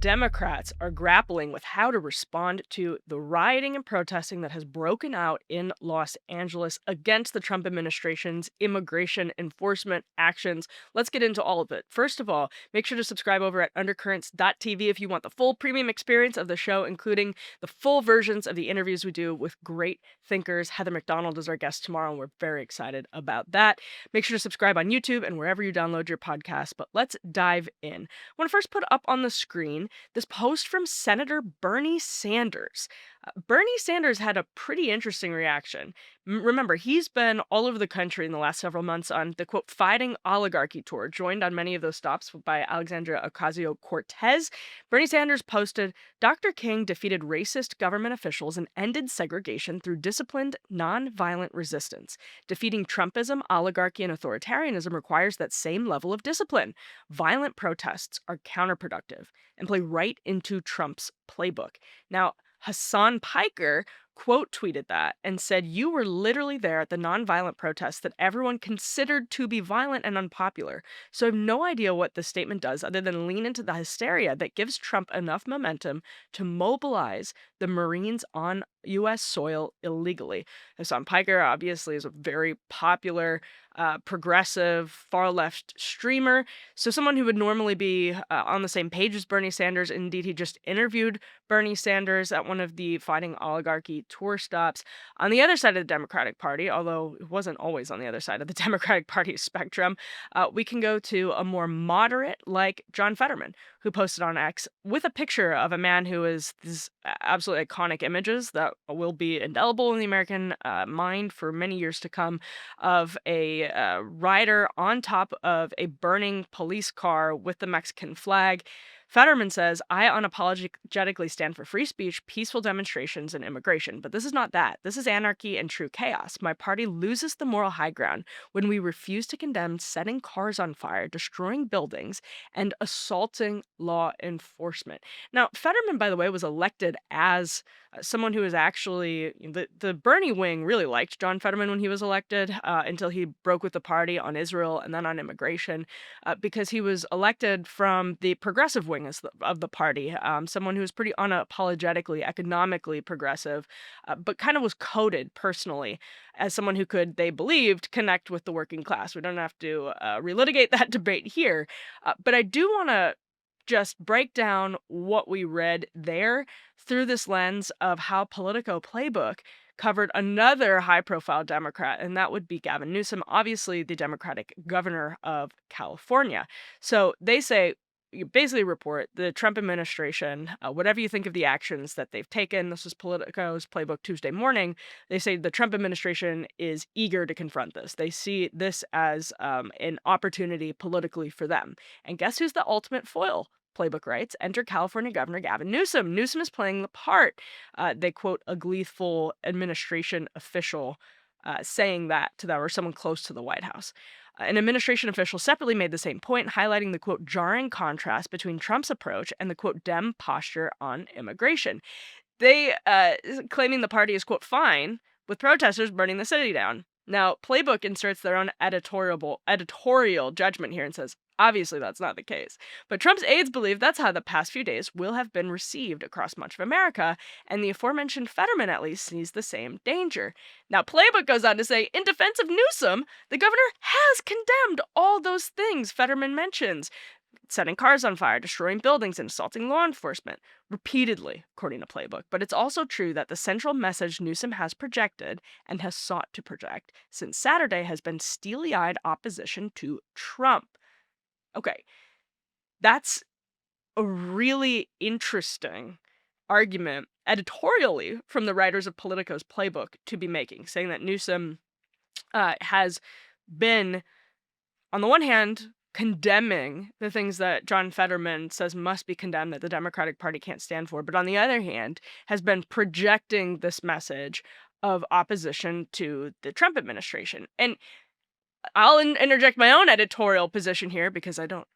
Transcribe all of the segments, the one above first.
Democrats are grappling with how to respond to the rioting and protesting that has broken out in Los Angeles against the Trump administration's immigration enforcement actions. Let's get into all of it. First of all, make sure to subscribe over at undercurrents.tv if you want the full premium experience of the show, including the full versions of the interviews we do with great thinkers. Heather McDonald is our guest tomorrow, and we're very excited about that. Make sure to subscribe on YouTube and wherever you download your podcasts. But let's dive in. I want to first put up on the screen this post from Senator Bernie Sanders. Bernie Sanders had a pretty interesting reaction. Remember, he's been all over the country in the last several months on the quote, fighting oligarchy tour, joined on many of those stops by Alexandria Ocasio Cortez. Bernie Sanders posted, Dr. King defeated racist government officials and ended segregation through disciplined, nonviolent resistance. Defeating Trumpism, oligarchy, and authoritarianism requires that same level of discipline. Violent protests are counterproductive and play right into Trump's playbook. Now, Hassan Piker quote tweeted that and said, you were literally there at the nonviolent protests that everyone considered to be violent and unpopular. So I have no idea what this statement does other than lean into the hysteria that gives Trump enough momentum to mobilize the Marines on U.S. soil illegally. Hassan Piker obviously is a very popular, progressive, far-left streamer. So someone who would normally be on the same page as Bernie Sanders. Indeed, he just interviewed Bernie Sanders at one of the Fighting Oligarchy tour stops. On the other side of the Democratic Party, although it wasn't always on the other side of the Democratic Party spectrum, we can go to a more moderate like John Fetterman, who posted on X with a picture of a man who is these absolutely iconic images that will be indelible in the American mind for many years to come, of a rider on top of a burning police car with the Mexican flag. Fetterman says, I unapologetically stand for free speech, peaceful demonstrations, and immigration. But this is not that. This is anarchy and true chaos. My party loses the moral high ground when we refuse to condemn setting cars on fire, destroying buildings, and assaulting law enforcement. Now, Fetterman, by the way, was elected as someone who is actually the Bernie wing really liked John Fetterman when he was elected until he broke with the party on Israel and then on immigration, because he was elected from the progressive wing of the party, someone who was pretty unapologetically economically progressive, but kind of was coded personally as someone who could, they believed, connect with the working class. We don't have to relitigate that debate here, but I do want to just break down what we read there through this lens of how Politico Playbook covered another high-profile Democrat, and that would be Gavin Newsom, obviously the Democratic governor of California. So they say, you basically report the Trump administration, whatever you think of the actions that they've taken, this is Politico's Playbook Tuesday morning, they say the Trump administration is eager to confront this. They see this as an opportunity politically for them. And guess who's the ultimate foil? Playbook writes, enter California Governor Gavin Newsom. Newsom is playing the part. They quote a gleeful administration official saying that to them, or someone close to the White House. An administration official separately made the same point, highlighting the, quote, jarring contrast between Trump's approach and the, quote, Dem posture on immigration. They claiming the party is, quote, fine with protesters burning the city down. Now, Playbook inserts their own editorial judgment here and says, obviously that's not the case. But Trump's aides believe that's how the past few days will have been received across much of America, and the aforementioned Fetterman at least sees the same danger. Now, Playbook goes on to say, in defense of Newsom, the governor has condemned all those things Fetterman mentions, setting cars on fire, destroying buildings, and assaulting law enforcement, repeatedly, according to Playbook. But it's also true that the central message Newsom has projected and has sought to project since Saturday has been steely-eyed opposition to Trump. Okay, that's a really interesting argument editorially from the writers of Politico's Playbook to be making, saying that Newsom has been, on the one hand, condemning the things that John Fetterman says must be condemned, that the Democratic Party can't stand for, but on the other hand, has been projecting this message of opposition to the Trump administration. And I'll interject my own editorial position here because I don't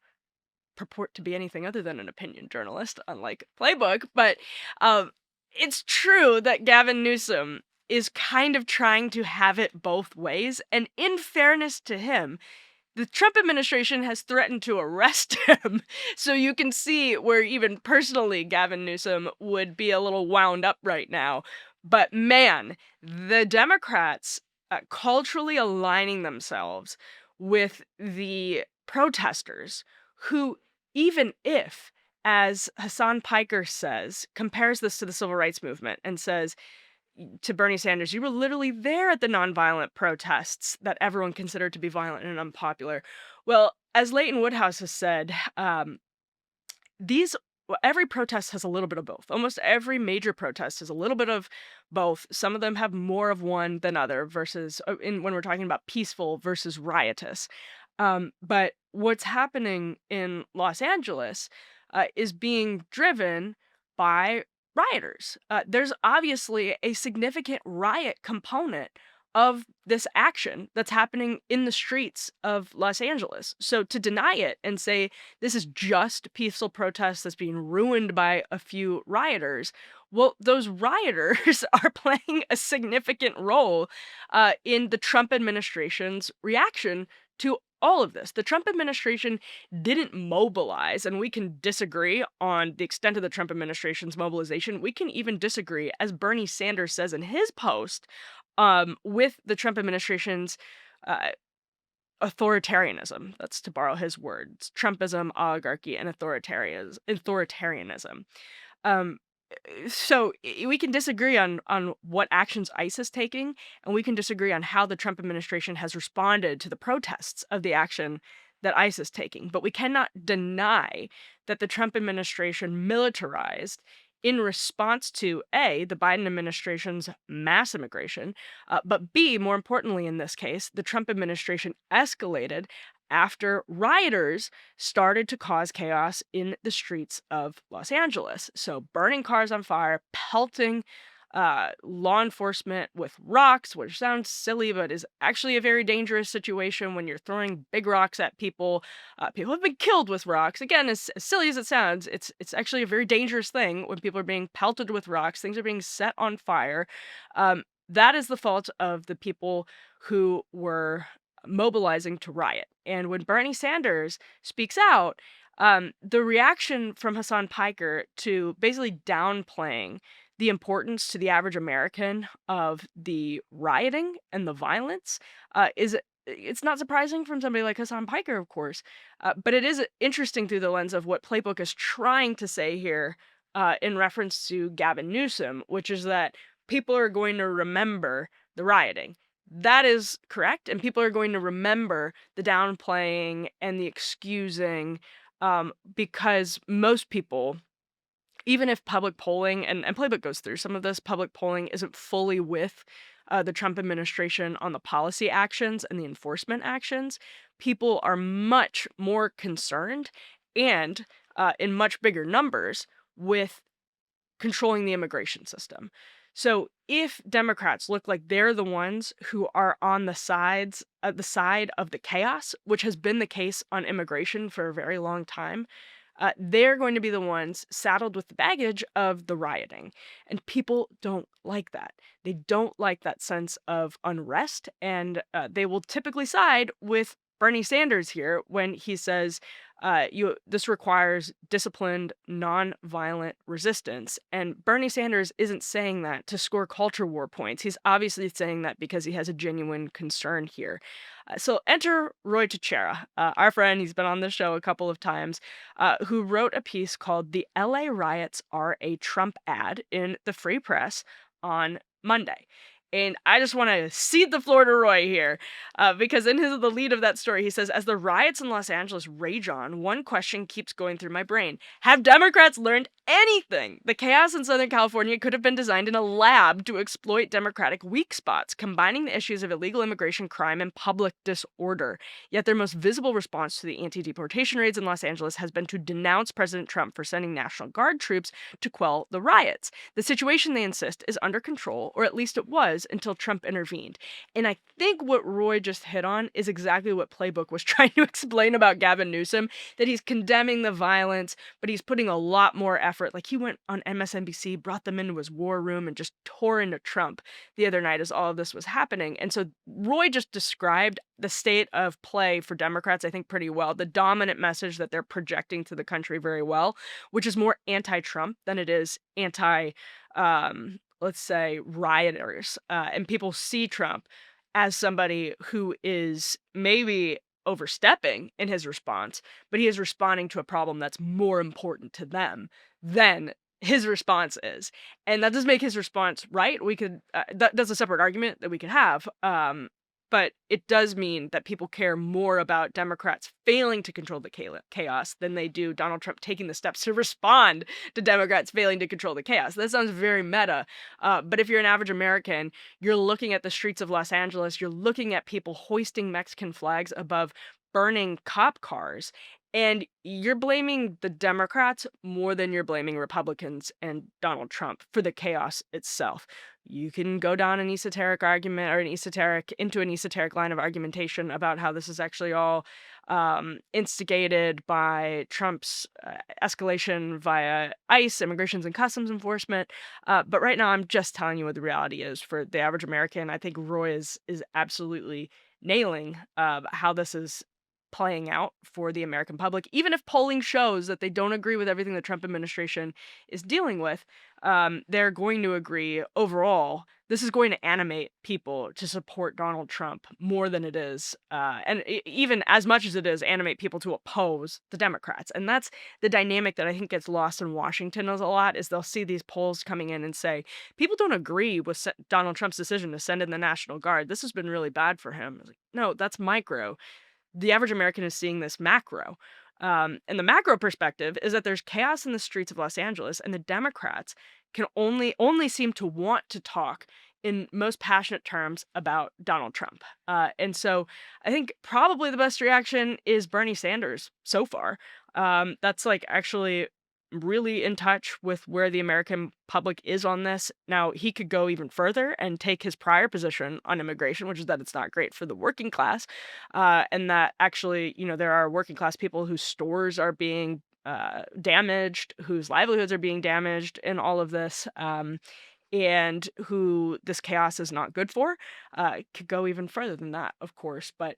purport to be anything other than an opinion journalist, unlike Playbook. But it's true that Gavin Newsom is kind of trying to have it both ways. And in fairness to him, the Trump administration has threatened to arrest him. So you can see where even personally Gavin Newsom would be a little wound up right now. But man, the Democrats culturally aligning themselves with the protesters who, even if, as Hassan Piker says, compares this to the civil rights movement and says to Bernie Sanders, you were literally there at the nonviolent protests that everyone considered to be violent and unpopular. Well, as Leighton Woodhouse has said, these every protest has a little bit of both. Almost every major protest has a little bit of both. Some of them have more of one than other versus when we're talking about peaceful versus riotous. But what's happening in Los Angeles is being driven by rioters. There's obviously a significant riot component of this action that's happening in the streets of Los Angeles. So to deny it and say this is just peaceful protest that's being ruined by a few rioters, well, those rioters are playing a significant role in the Trump administration's reaction to all of this. The Trump administration didn't mobilize, and we can disagree on the extent of the Trump administration's mobilization. We can even disagree, as Bernie Sanders says in his post, with the Trump administration's uh, authoritarianism. That's to borrow his words: Trumpism, oligarchy, and authoritarianism. Um, we can disagree on what actions ICE is taking, and we can disagree on how the Trump administration has responded to the protests of the action that ICE is taking. But we cannot deny that the Trump administration militarized in response to A, the Biden administration's mass immigration, but B, more importantly in this case, the Trump administration escalated after rioters started to cause chaos in the streets of Los Angeles. So, burning cars on fire, pelting law enforcement with rocks, which sounds silly, but is actually a very dangerous situation when you're throwing big rocks at people. People have been killed with rocks. Again, as silly as it sounds, it's actually a very dangerous thing when people are being pelted with rocks. Things are being set on fire. That is the fault of the people who were mobilizing to riot. And when Bernie Sanders speaks out, the reaction from Hassan Piker to basically downplaying the importance to the average American of the rioting and the violence is it's not surprising from somebody like Hassan Piker, of course, but it is interesting through the lens of what Playbook is trying to say here in reference to Gavin Newsom, which is that people are going to remember the rioting. That is correct, and people are going to remember the downplaying and the excusing because most people, even if public polling, and Playbook goes through some of this, public polling isn't fully with the Trump administration on the policy actions and the enforcement actions, people are much more concerned and in much bigger numbers with controlling the immigration system. So if Democrats look like they're the ones who are on the side of the chaos, which has been the case on immigration for a very long time, they're going to be the ones saddled with the baggage of the rioting. And people don't like that. They don't like that sense of unrest, and they will typically side with Bernie Sanders here when he says this requires disciplined, non-violent resistance. And Bernie Sanders isn't saying that to score culture war points. He's obviously saying that because he has a genuine concern here. So enter Ruy Teixeira, our friend. He's been on the show a couple of times, who wrote a piece called "The LA Riots Are a Trump Ad" in the Free Press on Monday. And I just want to cede the floor to Roy here, because in the lead of that story, he says, as the riots in Los Angeles rage on, one question keeps going through my brain. Have Democrats learned anything? The chaos in Southern California could have been designed in a lab to exploit Democratic weak spots, combining the issues of illegal immigration, crime, and public disorder. Yet their most visible response to the anti-deportation raids in Los Angeles has been to denounce President Trump for sending National Guard troops to quell the riots. The situation, they insist, is under control, or at least it was, was until Trump intervened. And I think what Roy just hit on is exactly what Playbook was trying to explain about Gavin Newsom, that he's condemning the violence, but he's putting a lot more effort. Like he went on MSNBC, brought them into his war room, and just tore into Trump the other night as all of this was happening. And so Roy just described the state of play for Democrats, I think, pretty well. The dominant message that they're projecting to the country very well, which is more anti-Trump than it is anti, let's say, rioters. And people see Trump as somebody who is maybe overstepping in his response, but he is responding to a problem that's more important to them than his response is. And that does make his response right. We could, that's a separate argument that we could have. But it does mean that people care more about Democrats failing to control the chaos than they do Donald Trump taking the steps to respond to Democrats failing to control the chaos. That sounds very meta. But if you're an average American, you're looking at the streets of Los Angeles, you're looking at people hoisting Mexican flags above burning cop cars, and you're blaming the Democrats more than you're blaming Republicans and Donald Trump for the chaos itself. You can go down an esoteric argument or into an esoteric line of argumentation about how this is actually all instigated by Trump's escalation via ICE, Immigrations and Customs Enforcement. But right now, I'm just telling you what the reality is for the average American. I think Roy is absolutely nailing how this is playing out for the American public. Even if polling shows that they don't agree with everything the Trump administration is dealing with, they're going to agree overall. This is going to animate people to support Donald Trump more than it is, and even as much as it is, animate people to oppose the Democrats. And that's the dynamic that I think gets lost in Washington a lot, is they'll see these polls coming in and say, people don't agree with Donald Trump's decision to send in the National Guard. This has been really bad for him. It's like, no, that's micro. The average American is seeing this macro. And the macro perspective is that there's chaos in the streets of Los Angeles, and the Democrats can only seem to want to talk in most passionate terms about Donald Trump. And so I think probably the best reaction is Bernie Sanders so far. That's like actually really in touch with where the American public is on this. Now, he could go even further and take his prior position on immigration, which is that it's not great for the working class, and that actually, there are working class people whose stores are being damaged, whose livelihoods are being damaged in all of this. And who this chaos is not good for, could go even further than that, of course. But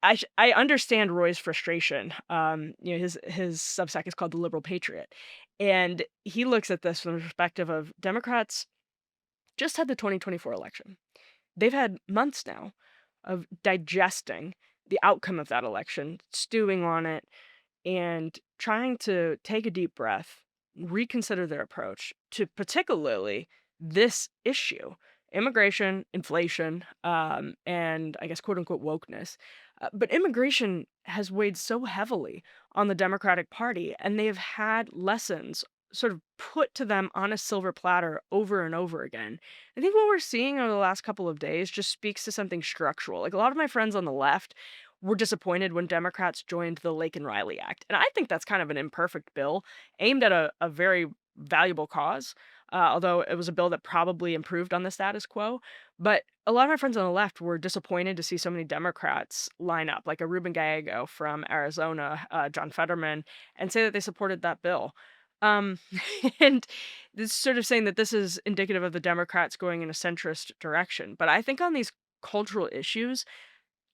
I understand Roy's frustration. His Substack is called The Liberal Patriot, and he looks at this from the perspective of Democrats just had the 2024 election. They've had months now of digesting the outcome of that election, stewing on it, and trying to take a deep breath, reconsider their approach to particularly this issue: immigration, inflation, and I guess quote unquote wokeness. But immigration has weighed so heavily on the Democratic Party, and they've had lessons sort of put to them on a silver platter over and over again. I think what we're seeing over the last couple of days just speaks to something structural. Like, a lot of my friends on the left were disappointed when Democrats joined the Lake and Riley Act. And I think that's kind of an imperfect bill aimed at a very valuable cause, although it was a bill that probably improved on the status quo. But a lot of my friends on the left were disappointed to see so many Democrats line up, like a Ruben Gallego from Arizona, John Fetterman, and say that they supported that bill. Um, and this sort of saying that this is indicative of the Democrats going in a centrist direction. But I think on these cultural issues,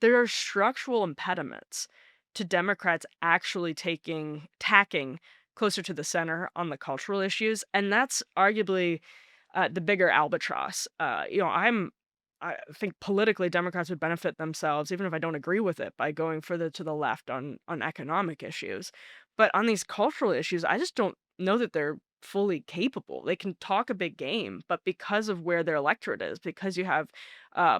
there are structural impediments to Democrats actually tacking closer to the center on the cultural issues, and that's arguably the bigger albatross. I think politically Democrats would benefit themselves, even if I don't agree with it, by going further to the left on economic issues. But on these cultural issues, I just don't know that they're fully capable. They can talk a big game, but because of where their electorate is, because you have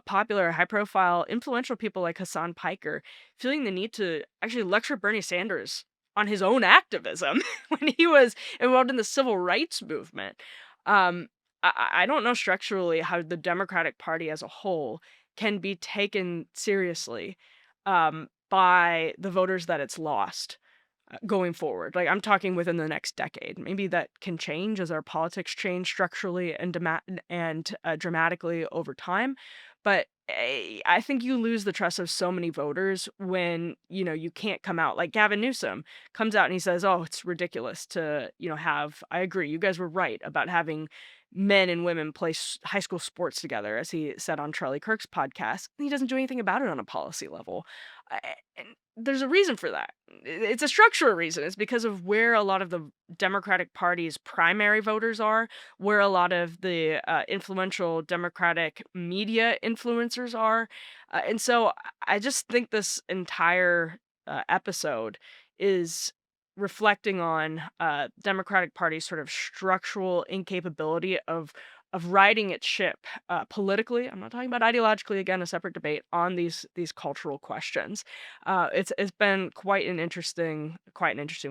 popular, high profile, influential people like Hassan Piker feeling the need to actually lecture Bernie Sanders on his own activism when he was involved in the civil rights movement. Um, I don't know structurally how the Democratic Party as a whole can be taken seriously by the voters that it's lost. going forward. Like, I'm talking within the next decade. Maybe that can change as our politics change structurally and dramatically over time. But I think you lose the trust of so many voters when you can't come out. Like Gavin Newsom comes out and he says, "Oh, it's ridiculous to have." I agree. You guys were right about having men and women play high school sports together, as he said on Charlie Kirk's podcast. He doesn't do anything about it on a policy level. And there's a reason for that. It's a structural reason. It's because of where a lot of the Democratic Party's primary voters are, where a lot of the influential Democratic media influencers are. And so I just think this entire episode is reflecting on Democratic Party's sort of structural incapability of riding its ship politically. I'm not talking about ideologically. Again, a separate debate on these cultural questions. It's been quite an interesting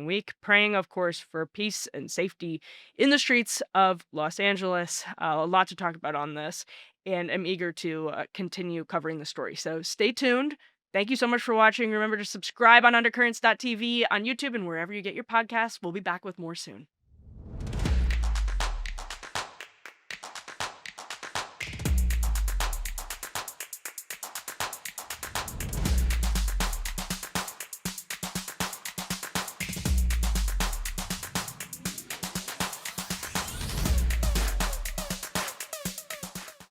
week. Praying, of course, for peace and safety in the streets of Los Angeles. A lot to talk about on this, and I'm eager to continue covering the story. So stay tuned. Thank you so much for watching. Remember to subscribe on undercurrents.tv on YouTube and wherever you get your podcasts. We'll be back with more soon.